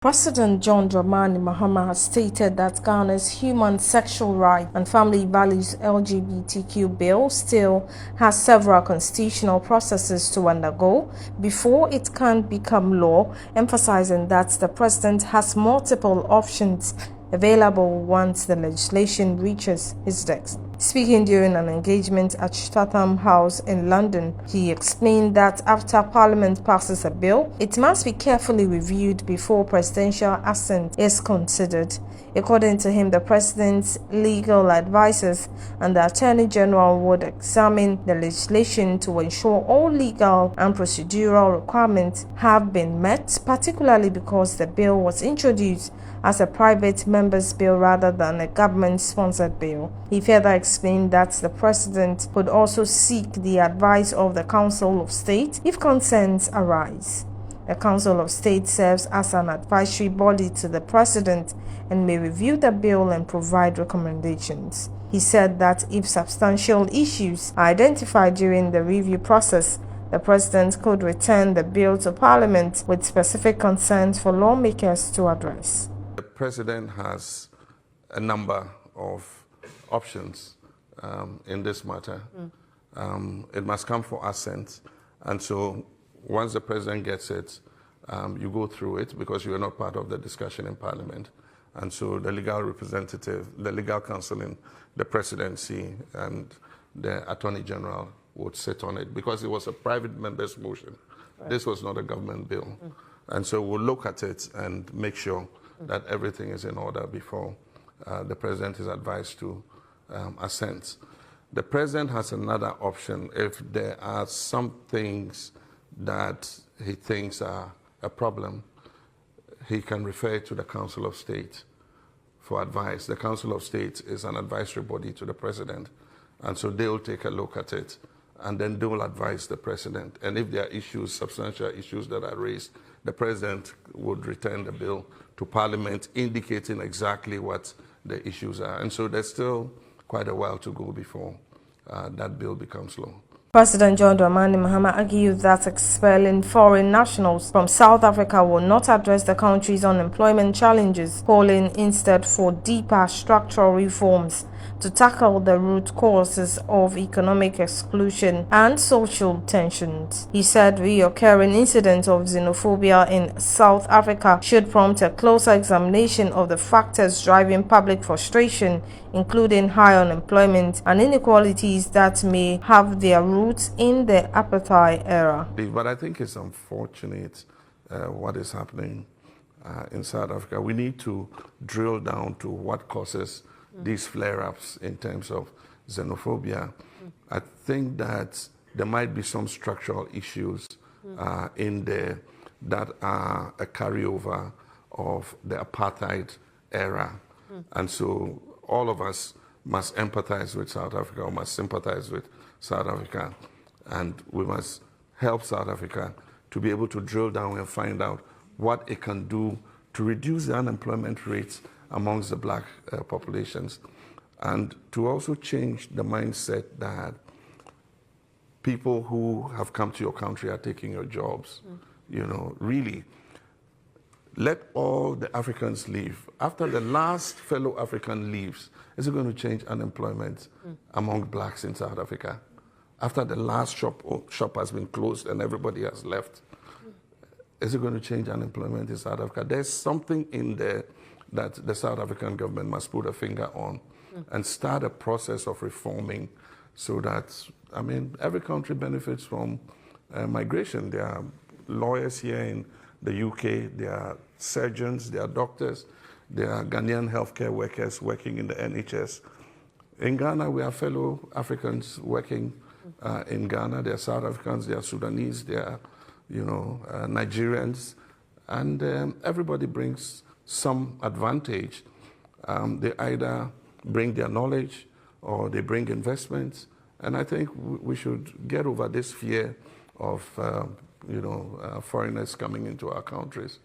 President John Dramani Mahama has stated that Ghana's Human Sexual Rights and Family Values LGBTQ bill still has several constitutional processes to undergo before it can become law, emphasizing that the president has multiple options available once the legislation reaches his desk. Speaking during an engagement at Chatham House in London, he explained that after Parliament passes a bill, it must be carefully reviewed before presidential assent is considered. According to him, the president's legal advisors and the Attorney General would examine the legislation to ensure all legal and procedural requirements have been met, particularly because the bill was introduced as a private member's bill rather than a government-sponsored bill. He further explained that the president could also seek the advice of the Council of State if concerns arise. The Council of State serves as an advisory body to the president and may review the bill and provide recommendations. He said that if substantial issues are identified during the review process, the president could return the bill to Parliament with specific concerns for lawmakers to address. The president has a number of options in this matter. It must come for assent, and so once the president gets it, you go through it because you are not part of the discussion in Parliament. And so the legal representative, the legal counsel in the presidency and the Attorney General would sit on it because it was a private member's motion. Right. This was not a government bill. And so we'll look at it and make sure that everything is in order before the president is advised to assent. The president has another option if there are some things that he thinks are a problem. He can refer to the Council of State for advice. The Council of State is an advisory body to the president, and so they'll take a look at it, and then they will advise the president. And if there are issues, substantial issues that are raised, the president would return the bill to Parliament, indicating exactly what the issues are. And so there's still quite a while to go before that bill becomes law. President John Dramani Mahama argued that expelling foreign nationals from South Africa will not address the country's unemployment challenges, calling instead for deeper structural reforms to tackle the root causes of economic exclusion and social tensions. He said reoccurring incidents of xenophobia in South Africa should prompt a closer examination of the factors driving public frustration, including high unemployment and inequalities that may have their roots in the apartheid era. But I think it's unfortunate what is happening in South Africa. We need to drill down to what causes these flare-ups in terms of xenophobia. I think that there might be some structural issues in there that are a carryover of the apartheid era. And so all of us must empathize with South Africa, or must sympathize with South Africa, and we must help South Africa to be able to drill down and find out what it can do to reduce the unemployment rates amongst the black populations, and to also change the mindset that people who have come to your country are taking your jobs. You know, really, let all the Africans leave. After the last fellow African leaves, is it going to change unemployment among blacks in South Africa? After the last shop has been closed and everybody has left, is it going to change unemployment in South Africa? There's something in there that the South African government must put a finger on and start a process of reforming so that, I mean, every country benefits from migration. There are lawyers here in the UK, there are surgeons, there are doctors, there are Ghanaian healthcare workers working in the NHS. In Ghana, we have fellow Africans working in Ghana. There are South Africans, there are Sudanese, there are, Nigerians, and everybody brings some advantage. They either bring their knowledge or they bring investments. And I think we should get over this fear of, foreigners coming into our countries.